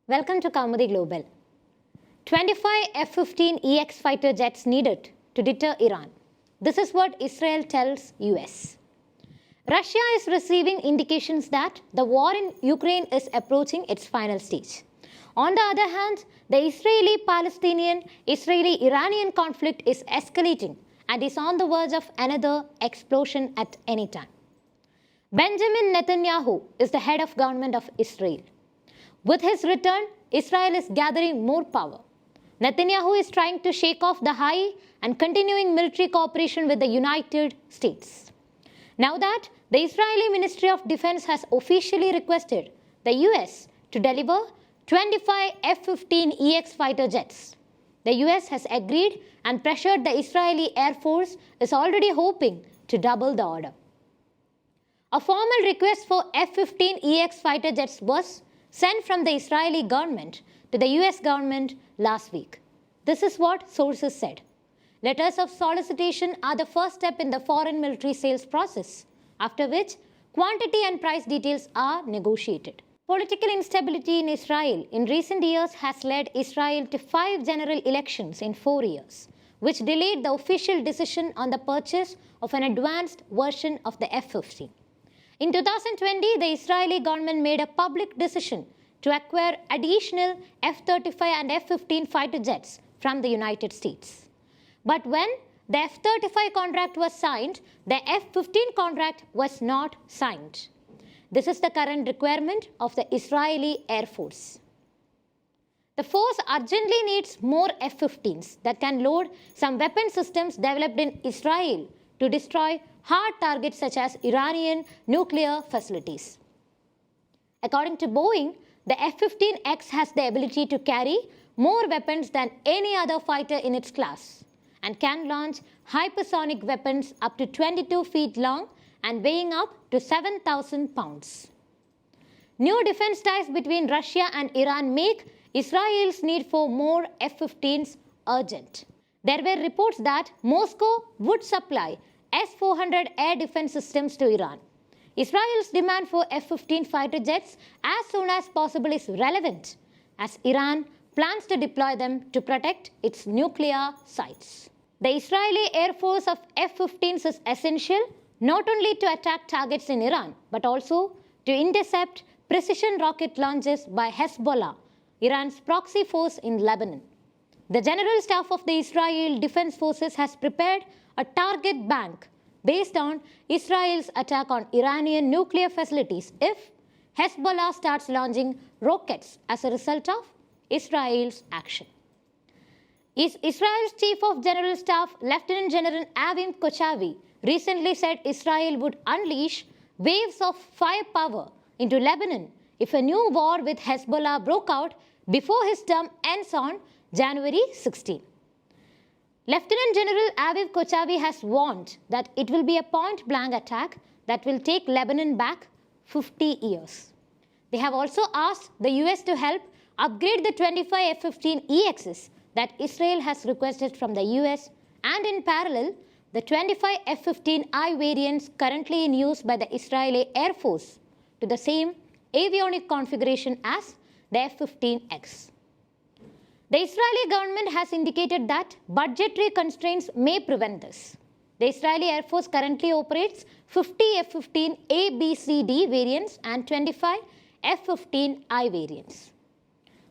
Welcome to Kaumudy Global. 25 F-15EX fighter jets needed to deter Iran. This is what Israel tells US. Russia is receiving indications that the war in Ukraine is approaching its final stage. On the other hand, the Israeli-Palestinian-Israeli-Iranian conflict is escalating and is on the verge of another explosion at any time. Benjamin Netanyahu is the head of government of Israel. With his return, Israel is gathering more power. Netanyahu is trying to shake off the high and continuing military cooperation with the United States. Now that the Israeli Ministry of Defense has officially requested the US to deliver 25 F-15EX fighter jets, the US has agreed and pressured the Israeli Air Force is already hoping to double the order. A formal request for F-15EX fighter jets was sent from the Israeli government to the US government last week. This is what sources said. Letters of solicitation are the first step in the foreign military sales process, after which quantity and price details are negotiated. Political instability in Israel in recent years has led Israel to 5 general elections in 4 years, which delayed the decision on the purchase of an advanced version of the F-15. In 2020, the Israeli government made a public decision to acquire additional F-35 and F-15 fighter jets from the United States. But when the F-35 contract was signed, the F-15 contract was not signed. This is the current requirement of the Israeli Air Force. The force urgently needs more F-15s that can load some weapon systems developed in Israel to destroy hard targets such as Iranian nuclear facilities. According to Boeing, the F-15X has the ability to carry more weapons than any other fighter in its class and can launch hypersonic weapons up to 22 feet long and weighing up to 7,000 pounds. New defense ties between Russia and Iran make Israel's need for more F-15s urgent. There were reports that Moscow would supply S-400 air defense systems to Iran. Israel's demand for F-15 fighter jets as soon as possible is relevant, as Iran plans to deploy them to protect its nuclear sites. The Israeli Air Force of F-15s is essential not only to attack targets in Iran, but also to intercept precision rocket launches by Hezbollah, Iran's proxy force in Lebanon. The General Staff of the Israel Defense Forces has prepared a target bank based on Israel's attack on Iranian nuclear facilities if Hezbollah starts launching rockets as a result of Israel's action. Israel's Chief of General Staff, Lieutenant General Avim Kochavi, recently said Israel would unleash waves of firepower into Lebanon if a new war with Hezbollah broke out before his term ends on January 16. Lieutenant General Avim Kochavi has warned that it will be a point-blank attack that will take Lebanon back 50 years. They have also asked the US to help upgrade the 25 F-15EXs that Israel has requested from the US, and in parallel, the 25 F-15I variants currently in use by the Israeli Air Force to the same avionic configuration as the F-15X. The Israeli government has indicated that budgetary constraints may prevent this. The Israeli Air Force currently operates 50 F-15 ABCD variants and 25 F-15I variants.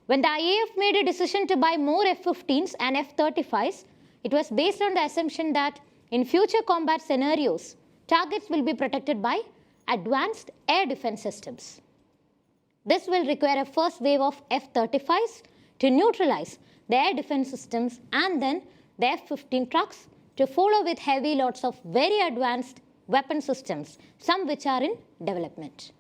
When the IAF made a decision to buy more F-15s and F-35s, it was based on the assumption that in future combat scenarios, targets will be protected by advanced air defense systems. This will require a first wave of F-35s to neutralize the air defense systems and then the F-15 trucks to follow with heavy loads of very advanced weapon systems, some which are in development.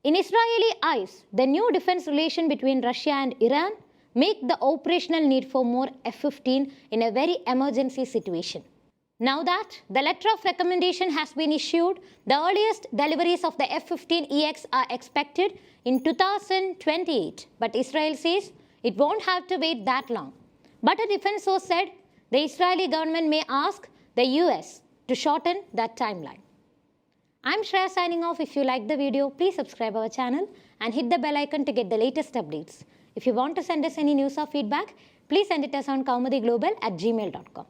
In Israeli eyes, the new defense relation between Russia and Iran make the operational need for more F-15 in a very emergency situation. Now that the letter of recommendation has been issued, the earliest deliveries of the F-15EX are expected in 2028, but Israel says it won't have to wait that long. But a defense source said the Israeli government may ask the US to shorten that timeline. I'm Shreya signing off. If you liked the video, please subscribe our channel and hit the bell icon to get the latest updates. If you want to send us any news or feedback, please send it us on kaumudyglobal@gmail.com.